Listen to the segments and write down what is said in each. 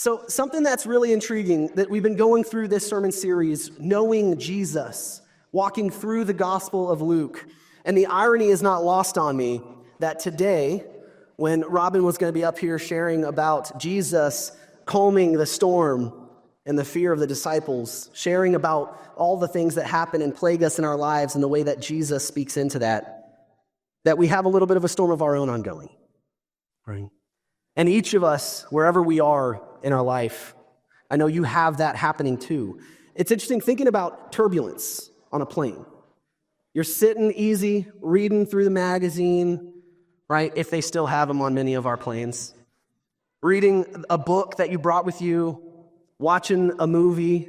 So something that's really intriguing that we've been going through this sermon series, knowing Jesus, walking through the Gospel of Luke. And the irony is not lost on me that today, when Robin was going to be up here sharing about Jesus calming the storm and the fear of the disciples, sharing about all the things that happen and plague us in our lives and the way that Jesus speaks into that we have a little bit of a storm of our own ongoing. Right? And each of us, wherever we are in our life, I know you have that happening too. It's interesting thinking about turbulence on a plane. You're sitting easy, reading through the magazine, right? If they still have them on many of our planes. Reading a book that you brought with you, watching a movie,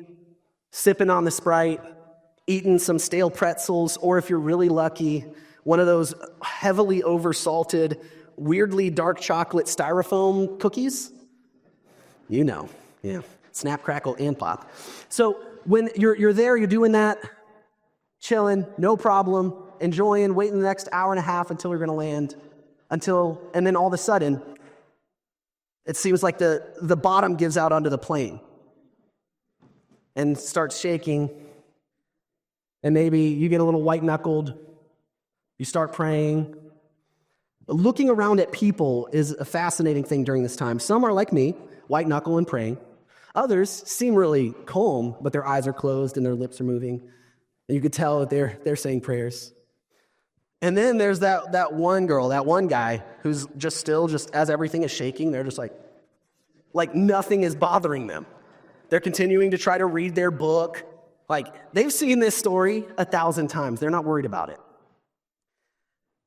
sipping on the Sprite, eating some stale pretzels, or if you're really lucky, one of those heavily oversalted, weirdly dark chocolate styrofoam cookies. You know, yeah, snap, crackle, and pop. So when you're there, you're doing that, chilling, no problem, enjoying, waiting the next hour and a half until we're going to land, and then all of a sudden, it seems like the bottom gives out onto the plane and starts shaking, and maybe you get a little white-knuckled, you start praying. Looking around at people is a fascinating thing during this time. Some are like me, white-knuckle and praying. Others seem really calm, but their eyes are closed and their lips are moving. And you could tell that they're saying prayers. And then there's that one girl, that one guy who's just as everything is shaking, they're just like nothing is bothering them. They're continuing to try to read their book. Like, they've seen this story 1,000 times. They're not worried about it.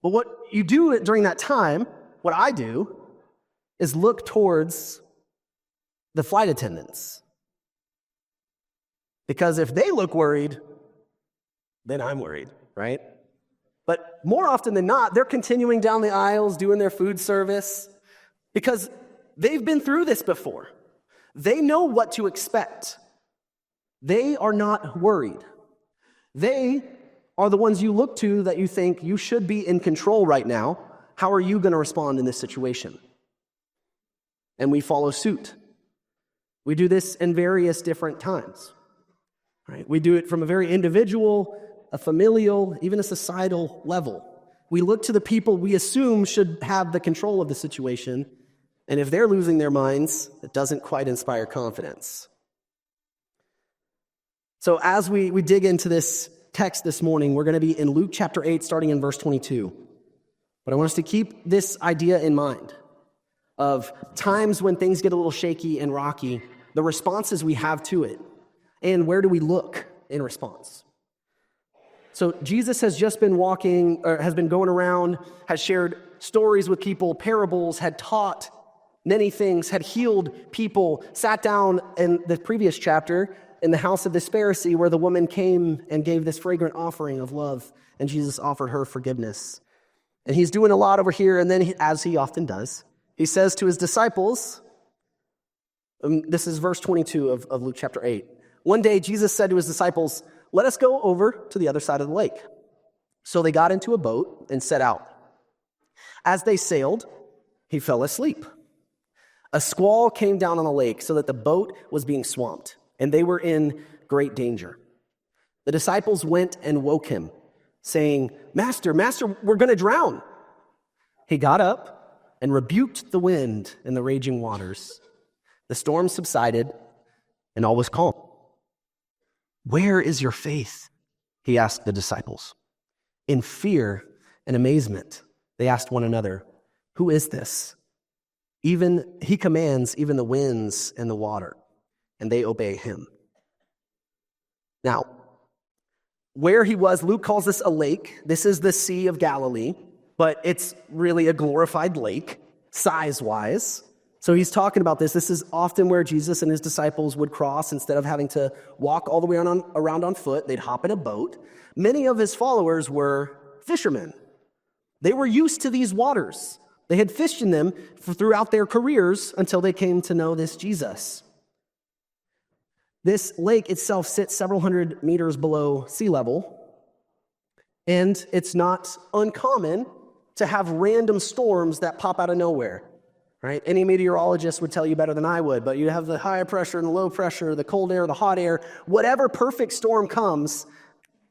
But what you do during that time, what I do, is look towards the flight attendants. Because if they look worried, then I'm worried, right? But more often than not, they're continuing down the aisles, doing their food service, because they've been through this before. They know what to expect. They are not worried. They are the ones you look to that you think you should be in control right now. How are you going to respond in this situation? And we follow suit. We do this in various different times. Right? We do it from a very individual, a familial, even a societal level. We look to the people we assume should have the control of the situation, and if they're losing their minds, it doesn't quite inspire confidence. So as we dig into this text this morning, we're going to be in Luke chapter 8, starting in verse 22. But I want us to keep this idea in mind of times when things get a little shaky and rocky, the responses we have to it, and where do we look in response. So Jesus has just been walking, or has been going around, has shared stories with people, parables, had taught many things, had healed people, sat down in the previous chapter in the house of this Pharisee where the woman came and gave this fragrant offering of love, and Jesus offered her forgiveness. And he's doing a lot over here, and then as he often does, he says to his disciples, this is verse 22 of Luke chapter 8. One day Jesus said to his disciples, "Let us go over to the other side of the lake." So they got into a boat and set out. As they sailed, he fell asleep. A squall came down on the lake so that the boat was being swamped, and they were in great danger. The disciples went and woke him, saying, Master, we're going to drown." He got up and rebuked the wind and the raging waters. The storm subsided, and all was calm. "Where is your faith?" he asked the disciples. In fear and amazement, they asked one another, "Who is this? Even he commands even the winds and the water, and they obey him." Now, where he was, Luke calls this a lake. This is the Sea of Galilee, but it's really a glorified lake, size-wise. So he's talking about this. This is often where Jesus and his disciples would cross. Instead of having to walk all the way around on foot, they'd hop in a boat. Many of his followers were fishermen. They were used to these waters. They had fished in them throughout their careers until they came to know this Jesus. This lake itself sits several hundred meters below sea level, and it's not uncommon to have random storms that pop out of nowhere. right? Any meteorologist would tell you better than I would, but you have the high pressure and the low pressure, the cold air, the hot air. Whatever perfect storm comes,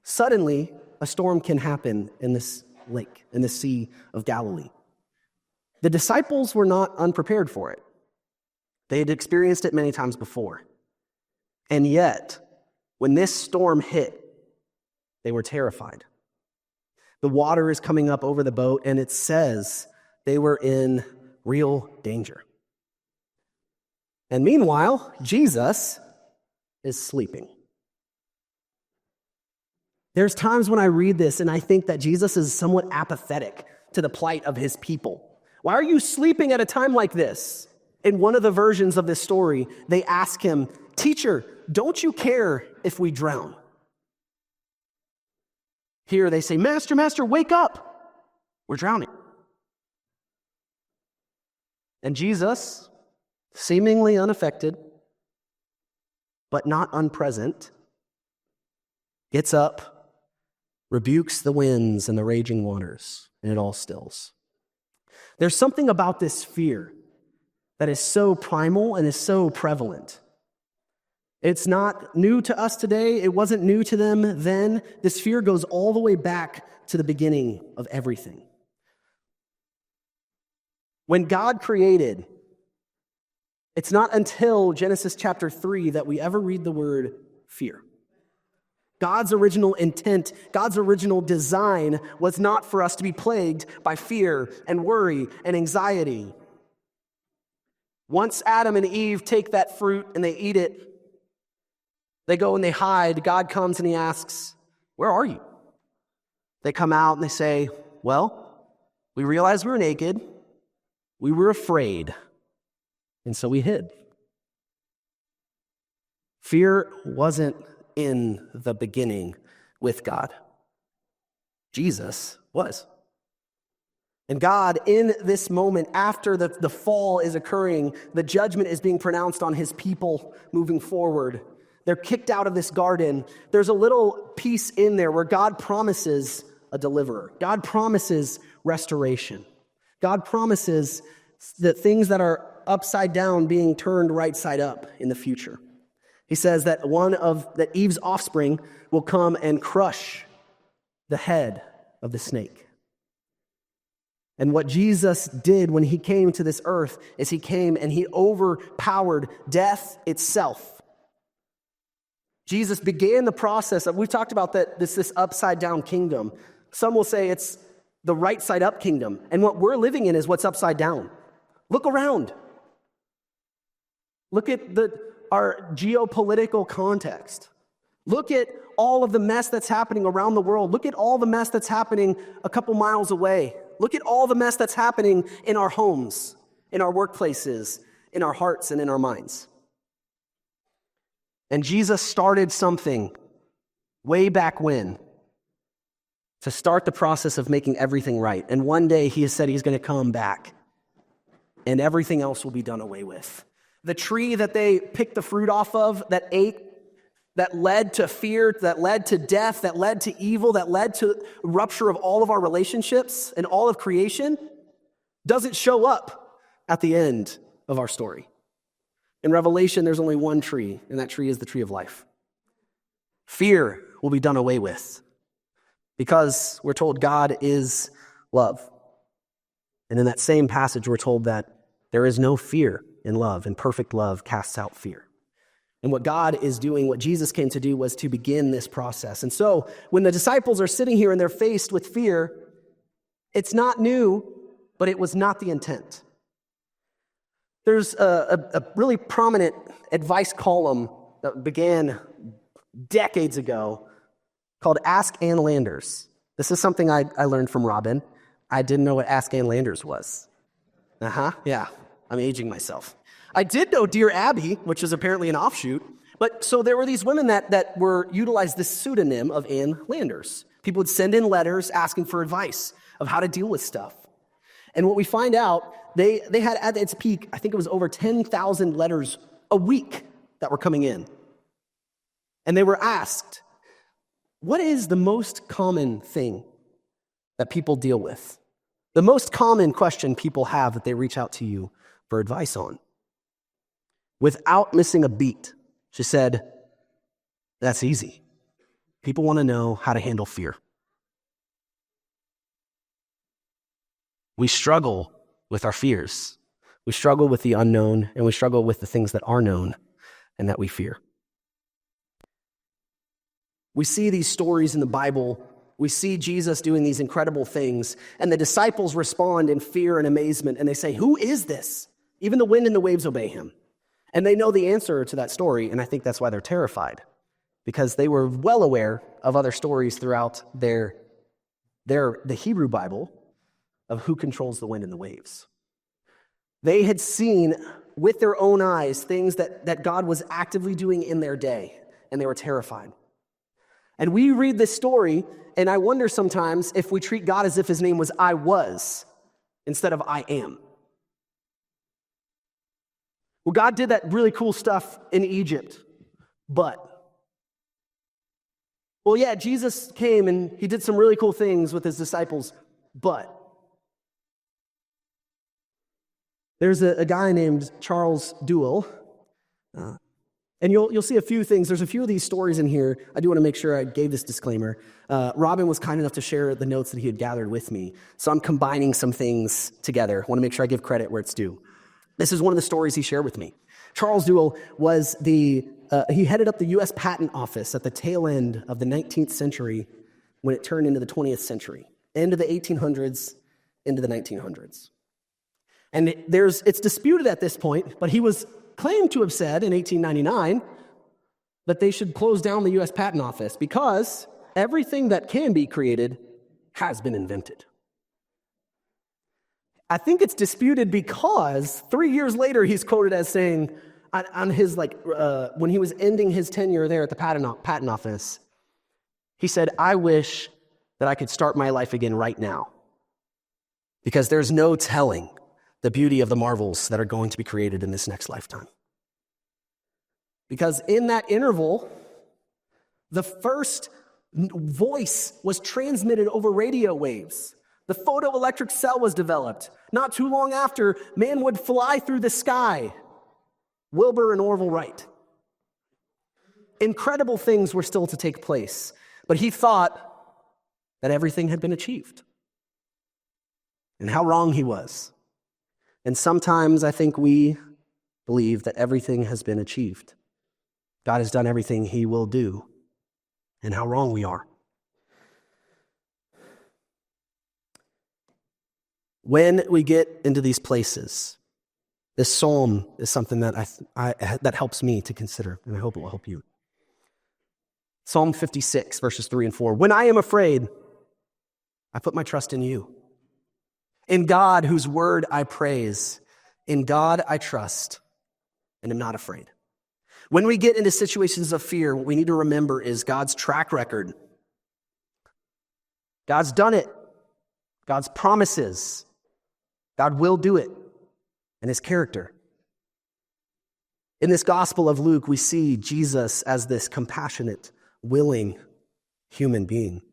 suddenly a storm can happen in this lake, in the Sea of Galilee. The disciples were not unprepared for it. They had experienced it many times before. And yet, when this storm hit, they were terrified. The water is coming up over the boat, and it says they were in real danger. And meanwhile, Jesus is sleeping. There's times when I read this and I think that Jesus is somewhat apathetic to the plight of his people. Why are you sleeping at a time like this? In one of the versions of this story, they ask him, "Teacher, don't you care if we drown?" Here they say, "Master, Master, wake up. We're drowning." And Jesus, seemingly unaffected, but not unpresent, gets up, rebukes the winds and the raging waters, and it all stills. There's something about this fear that is so primal and is so prevalent. It's not new to us today. It wasn't new to them then. This fear goes all the way back to the beginning of everything. When God created, it's not until Genesis chapter 3 that we ever read the word fear. God's original intent, God's original design was not for us to be plagued by fear and worry and anxiety. Once Adam and Eve take that fruit and they eat it, they go and they hide. God comes and he asks, "Where are you?" They come out and they say, "Well, we realized we were naked. We were afraid. And so we hid." Fear wasn't in the beginning with God. Jesus was. And God, in this moment, after the fall is occurring, the judgment is being pronounced on his people moving forward. They're kicked out of this garden. There's a little piece in there where God promises a deliverer. God promises restoration. God promises that things that are upside down being turned right side up in the future. He says that that Eve's offspring will come and crush the head of the snake. And what Jesus did when he came to this earth is he came and he overpowered death itself. Jesus began the process of, we've talked about that this upside down kingdom. Some will say it's the right side up kingdom. And what we're living in is what's upside down. Look around. Look at our geopolitical context. Look at all of the mess that's happening around the world. Look at all the mess that's happening a couple miles away. Look at all the mess that's happening in our homes, in our workplaces, in our hearts, and in our minds. And Jesus started something way back when to start the process of making everything right. And one day he has said he's going to come back and everything else will be done away with. The tree that they picked the fruit off of, that ate, that led to fear, that led to death, that led to evil, that led to rupture of all of our relationships and all of creation, doesn't show up at the end of our story. In Revelation, there's only one tree, and that tree is the tree of life. Fear will be done away with because we're told God is love. And in that same passage, we're told that there is no fear in love, and perfect love casts out fear. And what God is doing, what Jesus came to do, was to begin this process. And so when the disciples are sitting here and they're faced with fear, it's not new, but it was not the intent. There's a really prominent advice column that began decades ago called Ask Ann Landers. This is something I learned from Robin. I didn't know what Ask Ann Landers was. Yeah, I'm aging myself. I did know Dear Abby, which is apparently an offshoot, but so there were these women that utilized this pseudonym of Ann Landers. People would send in letters asking for advice of how to deal with stuff. And what we find out, they had at its peak, I think it was over 10,000 letters a week that were coming in. And they were asked, what is the most common thing that people deal with? The most common question people have that they reach out to you, for advice on. Without missing a beat, she said, "That's easy. People want to know how to handle fear." We struggle with our fears. We struggle with the unknown, and we struggle with the things that are known and that we fear. We see these stories in the Bible. We see Jesus doing these incredible things, and the disciples respond in fear and amazement, and they say, "Who is this? Even the wind and the waves obey him." And they know the answer to that story, and I think that's why they're terrified, because they were well aware of other stories throughout the Hebrew Bible of who controls the wind and the waves. They had seen with their own eyes things that God was actively doing in their day, and they were terrified. And we read this story, and I wonder sometimes if we treat God as if his name was I was instead of I am. Well, God did that really cool stuff in Egypt, but, well, yeah, Jesus came and he did some really cool things with his disciples, but. There's a guy named Charles Duell, and you'll see a few things. There's a few of these stories in here. I do want to make sure I gave this disclaimer. Robin was kind enough to share the notes that he had gathered with me, so I'm combining some things together. I want to make sure I give credit where it's due. This is one of the stories he shared with me. Charles Duell was he headed up the U.S. Patent Office at the tail end of the 19th century when it turned into the 20th century, end of the 1800s, into the 1900s. And it's disputed at this point, but he was claimed to have said in 1899 that they should close down the U.S. Patent Office because everything that can be created has been invented. I think it's disputed because 3 years later he's quoted as saying on his when he was ending his tenure there at the Patent Office, he said, "I wish that I could start my life again right now because there's no telling the beauty of the marvels that are going to be created in this next lifetime." Because in that interval, the first voice was transmitted over radio waves. The photoelectric cell was developed. Not too long after, man would fly through the sky. Wilbur and Orville Wright. Incredible things were still to take place, but he thought that everything had been achieved. And how wrong he was. And sometimes I think we believe that everything has been achieved. God has done everything he will do, and how wrong we are. When we get into these places, this psalm is something that that helps me to consider, and I hope it will help you. Psalm 56, verses 3 and 4. "When I am afraid, I put my trust in you. In God, whose word I praise, in God I trust and am not afraid." When we get into situations of fear, what we need to remember is God's track record. God's done it. God's promises. God will do it. And his character. In this Gospel of Luke, we see Jesus as this compassionate, willing human being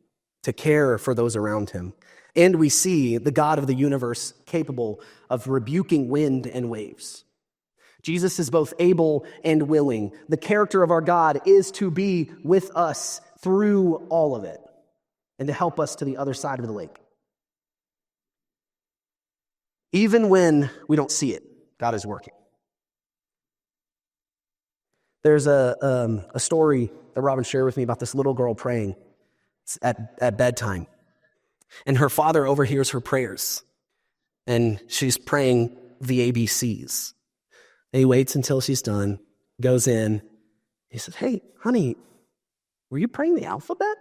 to care for those around him. And we see the God of the universe capable of rebuking wind and waves. Jesus is both able and willing. The character of our God is to be with us through all of it and to help us to the other side of the lake. Even when we don't see it, God is working. There's a story that Robin shared with me about this little girl praying at bedtime. And her father overhears her prayers. And she's praying the ABCs. And he waits until she's done, goes in. He says, "Hey, honey, were you praying the alphabet?"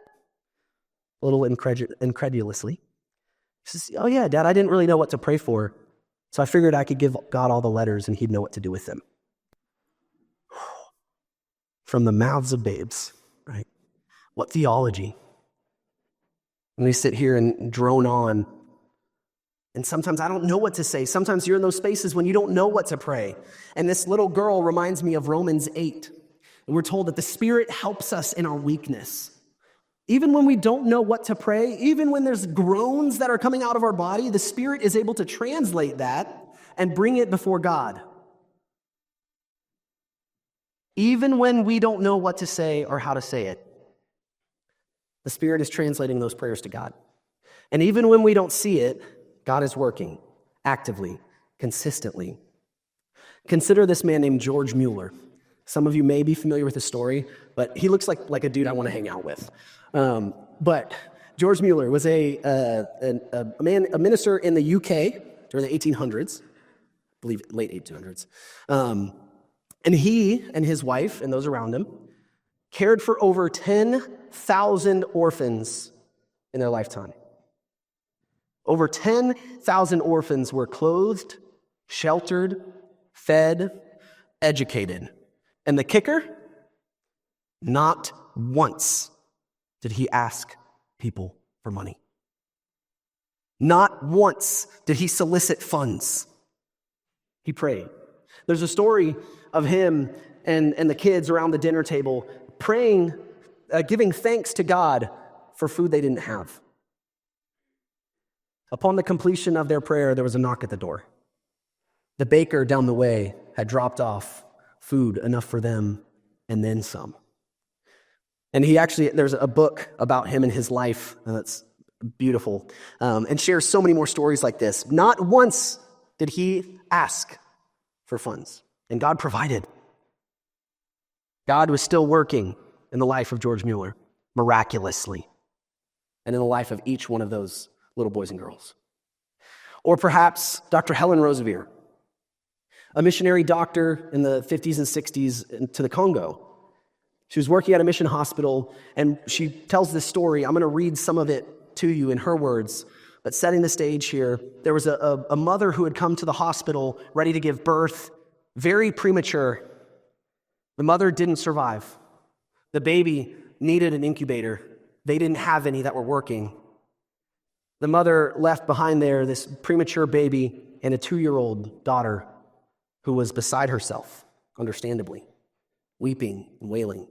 A little incredulously. She says, "Oh yeah, Dad, I didn't really know what to pray for. So I figured I could give God all the letters and he'd know what to do with them." From the mouths of babes, right? What theology. And we sit here and drone on. And sometimes I don't know what to say. Sometimes you're in those spaces when you don't know what to pray. And this little girl reminds me of Romans 8. And we're told that the Spirit helps us in our weakness. Even when we don't know what to pray, even when there's groans that are coming out of our body, the Spirit is able to translate that and bring it before God. Even when we don't know what to say or how to say it, the Spirit is translating those prayers to God. And even when we don't see it, God is working actively, consistently. Consider this man named George Mueller. Some of you may be familiar with his story, but he looks like a dude I want to hang out with. But George Mueller was a minister in the UK during the 1800s, I believe late 1800s. And he and his wife and those around him cared for over 10,000 orphans in their lifetime. Over 10,000 orphans were clothed, sheltered, fed, educated. And the kicker? Not once did he ask people for money. Not once did he solicit funds. He prayed. There's a story of him and the kids around the dinner table praying, giving thanks to God for food they didn't have. Upon the completion of their prayer, there was a knock at the door. The baker down the way had dropped off food enough for them and then some. And there's a book about him and his life that's beautiful, and shares so many more stories like this. Not once did he ask for funds, and God provided. God was still working in the life of George Mueller, miraculously, and in the life of each one of those little boys and girls. Or perhaps Dr. Helen Roseveare, a missionary doctor in the 50s and 60s to the Congo. She was working at a mission hospital, and she tells this story. I'm going to read some of it to you in her words, but setting the stage here, there was a mother who had come to the hospital ready to give birth, very premature. The mother didn't survive. The baby needed an incubator. They didn't have any that were working. The mother left behind there this premature baby and a 2-year-old daughter who was beside herself, understandably, weeping and wailing.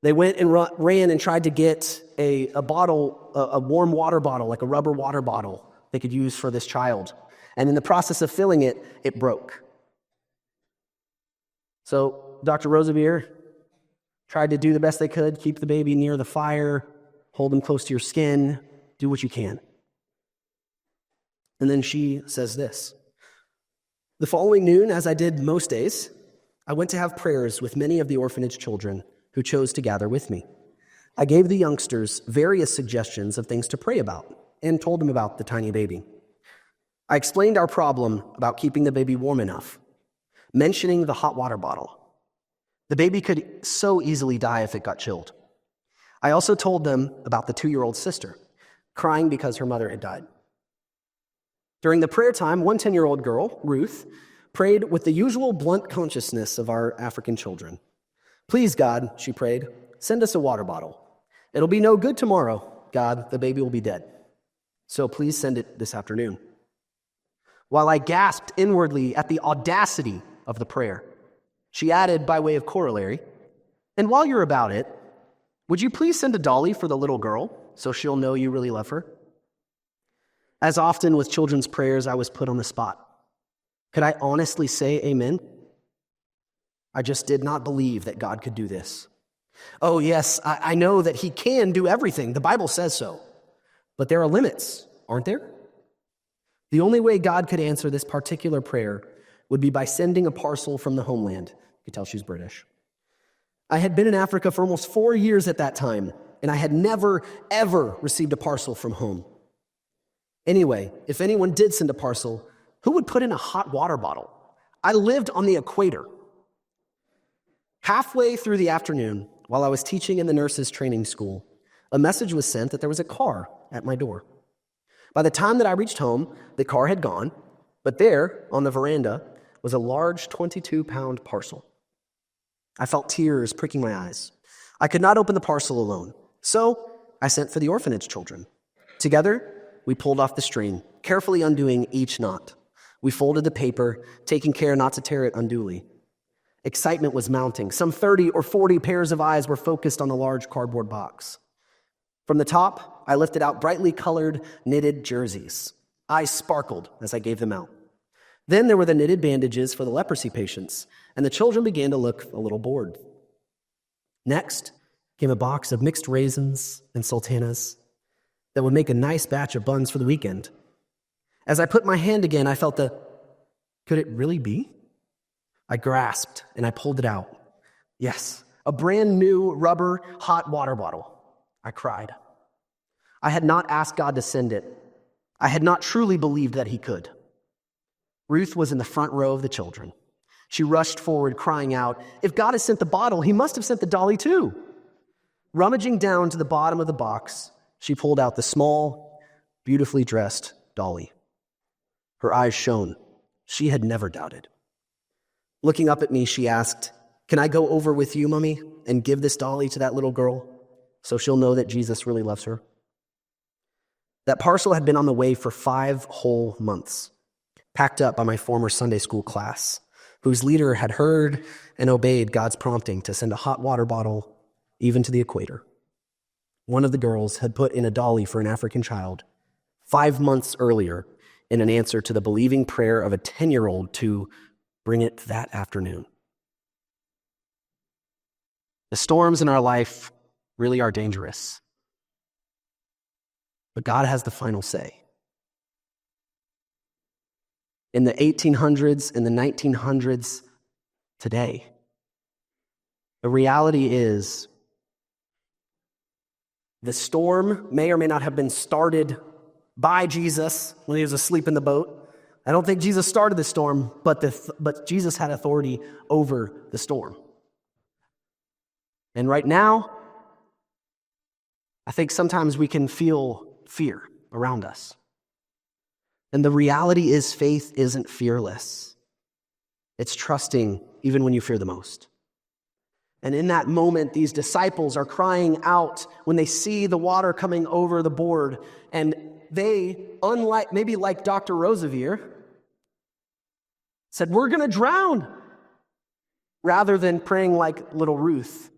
They went and ran and tried to get a bottle, a warm water bottle, like a rubber water bottle they could use for this child. And in the process of filling it, it broke. So Dr. Roseveare tried to do the best they could, keep the baby near the fire, hold him close to your skin, do what you can. And then she says this: "The following noon, as I did most days, I went to have prayers with many of the orphanage children who chose to gather with me. I gave the youngsters various suggestions of things to pray about and told them about the tiny baby. I explained our problem about keeping the baby warm enough, mentioning the hot water bottle. The baby could so easily die if it got chilled. I also told them about the 2-year-old sister, crying because her mother had died. During the prayer time, one 10-year-old girl, Ruth, prayed with the usual blunt consciousness of our African children. 'Please, God,' she prayed, 'send us a water bottle. It'll be no good tomorrow, God, the baby will be dead. So please send it this afternoon.' While I gasped inwardly at the audacity of the prayer, she added by way of corollary, 'And while you're about it, would you please send a dolly for the little girl so she'll know you really love her?' As often with children's prayers, I was put on the spot. Could I honestly say amen? I just did not believe that God could do this. Oh, yes, I know that he can do everything. The Bible says so. But there are limits, aren't there? The only way God could answer this particular prayer would be by sending a parcel from the homeland. You could tell she's British. I had been in Africa for almost 4 years at that time, and I had never, ever received a parcel from home. Anyway, if anyone did send a parcel, who would put in a hot water bottle? I lived on the equator. Halfway through the afternoon, while I was teaching in the nurses' training school, a message was sent that there was a car at my door. By the time that I reached home, the car had gone, but there, on the veranda, was a large 22-pound parcel. I felt tears pricking my eyes. I could not open the parcel alone, so I sent for the orphanage children. Together, we pulled off the string, carefully undoing each knot. We folded the paper, taking care not to tear it unduly. Excitement was mounting. Some 30 or 40 pairs of eyes were focused on the large cardboard box. From the top, I lifted out brightly colored knitted jerseys. Eyes sparkled as I gave them out. Then there were the knitted bandages for the leprosy patients, and the children began to look a little bored. Next came a box of mixed raisins and sultanas that would make a nice batch of buns for the weekend. As I put my hand again, I felt could it really be? I grasped and I pulled it out. Yes, a brand new rubber hot water bottle. I cried. I had not asked God to send it. I had not truly believed that he could. Ruth was in the front row of the children. She rushed forward, crying out, "If God has sent the bottle, he must have sent the dolly too." Rummaging down to the bottom of the box, she pulled out the small, beautifully dressed dolly. Her eyes shone. She had never doubted. Looking up at me, she asked, "Can I go over with you, Mommy, and give this dolly to that little girl so she'll know that Jesus really loves her?" That parcel had been on the way for 5 whole months, packed up by my former Sunday school class, whose leader had heard and obeyed God's prompting to send a hot water bottle even to the equator. One of the girls had put in a dolly for an African child 5 months earlier in an answer to the believing prayer of a 10-year-old to bring it that afternoon. The storms in our life really are dangerous, but God has the final say. In the 1800s, in the 1900s, today, the reality is the storm may or may not have been started by Jesus when he was asleep in the boat. I don't think Jesus started the storm, but Jesus had authority over the storm. And right now, I think sometimes we can feel fear around us. And the reality is faith isn't fearless. It's trusting even when you fear the most. And in that moment, these disciples are crying out when they see the water coming over the board. And they, maybe like Dr. Rosevier, said, "We're going to drown," rather than praying like little Ruth,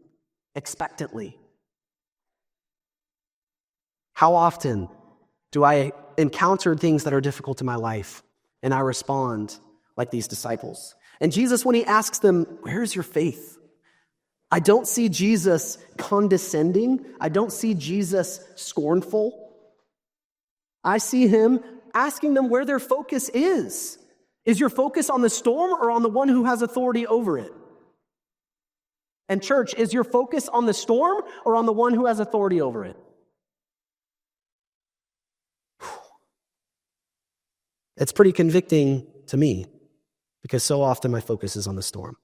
expectantly. How often do I encounter things that are difficult in my life and I respond like these disciples? And Jesus, when he asks them, "Where's your faith?" I don't see Jesus condescending. I don't see Jesus scornful. I see him asking them where their focus is. Is your focus on the storm or on the one who has authority over it? And church, is your focus on the storm or on the one who has authority over it? It's pretty convicting to me because so often my focus is on the storm.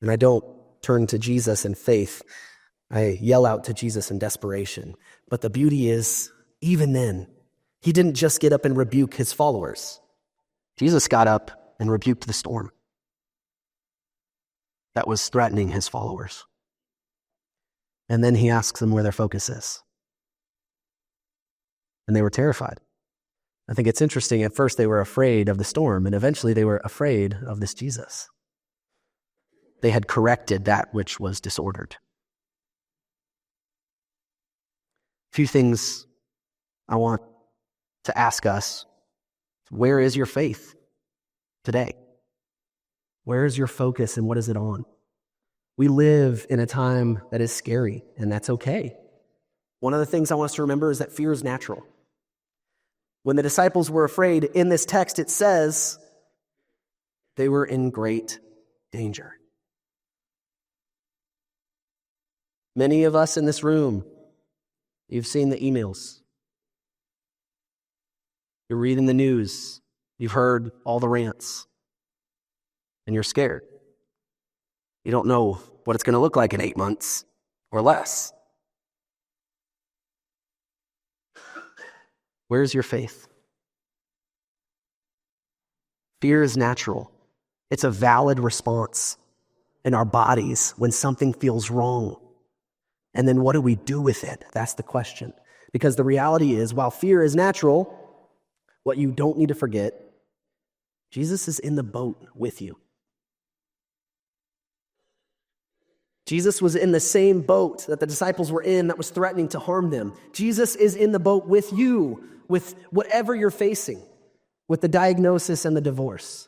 And I don't turn to Jesus in faith. I yell out to Jesus in desperation. But the beauty is, even then, he didn't just get up and rebuke his followers. Jesus got up and rebuked the storm that was threatening his followers. And then he asks them where their focus is. And they were terrified. I think it's interesting. At first, they were afraid of the storm, and eventually they were afraid of this Jesus. They had corrected that which was disordered. A few things I want to ask us. Where is your faith today? Where is your focus and what is it on? We live in a time that is scary, and that's okay. One of the things I want us to remember is that fear is natural. When the disciples were afraid, in this text it says they were in great danger. Many of us in this room, you've seen the emails. You're reading the news. You've heard all the rants. And you're scared. You don't know what it's going to look like in 8 months or less. Where's your faith? Fear is natural. It's a valid response in our bodies when something feels wrong. And then what do we do with it? That's the question. Because the reality is, while fear is natural, what you don't need to forget, Jesus is in the boat with you. Jesus was in the same boat that the disciples were in that was threatening to harm them. Jesus is in the boat with you, with whatever you're facing. with the diagnosis and the divorce,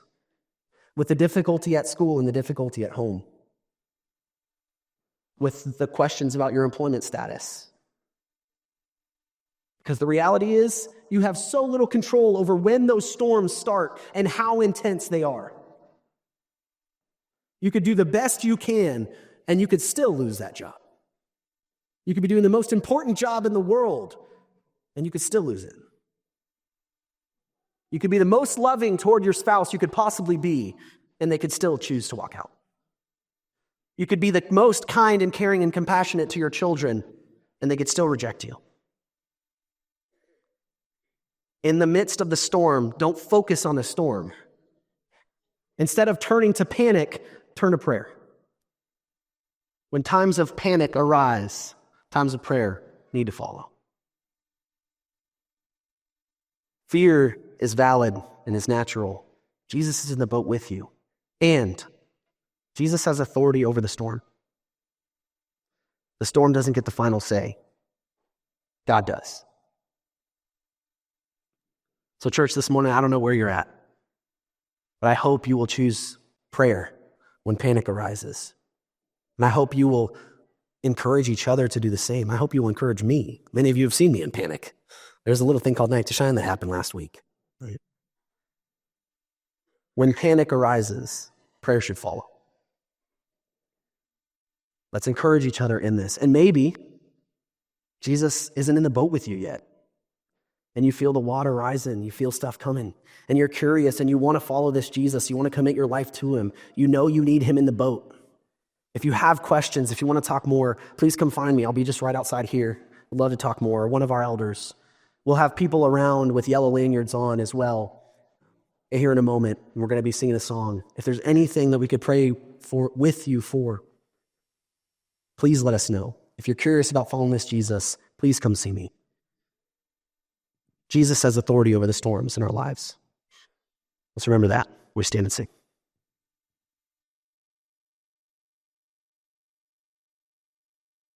with the difficulty at school and the difficulty at home, with the questions about your employment status. Because the reality is, you have so little control over when those storms start and how intense they are. You could do the best you can, and you could still lose that job. You could be doing the most important job in the world, and you could still lose it. You could be the most loving toward your spouse you could possibly be, and they could still choose to walk out. You could be the most kind and caring and compassionate to your children, and they could still reject you. In the midst of the storm, don't focus on the storm. Instead of turning to panic, turn to prayer. When times of panic arise, times of prayer need to follow. Fear is valid and is natural. Jesus is in the boat with you. And Jesus has authority over the storm. The storm doesn't get the final say. God does. So church, this morning, I don't know where you're at, but I hope you will choose prayer when panic arises. And I hope you will encourage each other to do the same. I hope you will encourage me. Many of you have seen me in panic. There's a little thing called Night to Shine that happened last week. Right? When panic arises, prayer should follow. Let's encourage each other in this. And maybe Jesus isn't in the boat with you yet. And you feel the water rising, you feel stuff coming, and you're curious and you want to follow this Jesus, you want to commit your life to him. You know you need him in the boat. If you have questions, if you want to talk more, please come find me. I'll be just right outside here. I'd love to talk more. One of our elders. We'll have people around with yellow lanyards on as well here in a moment. We're going to be singing a song. If there's anything that we could pray for with you for, please let us know. If you're curious about following this Jesus, please come see me. Jesus has authority over the storms in our lives. Let's remember that. We stand and sing.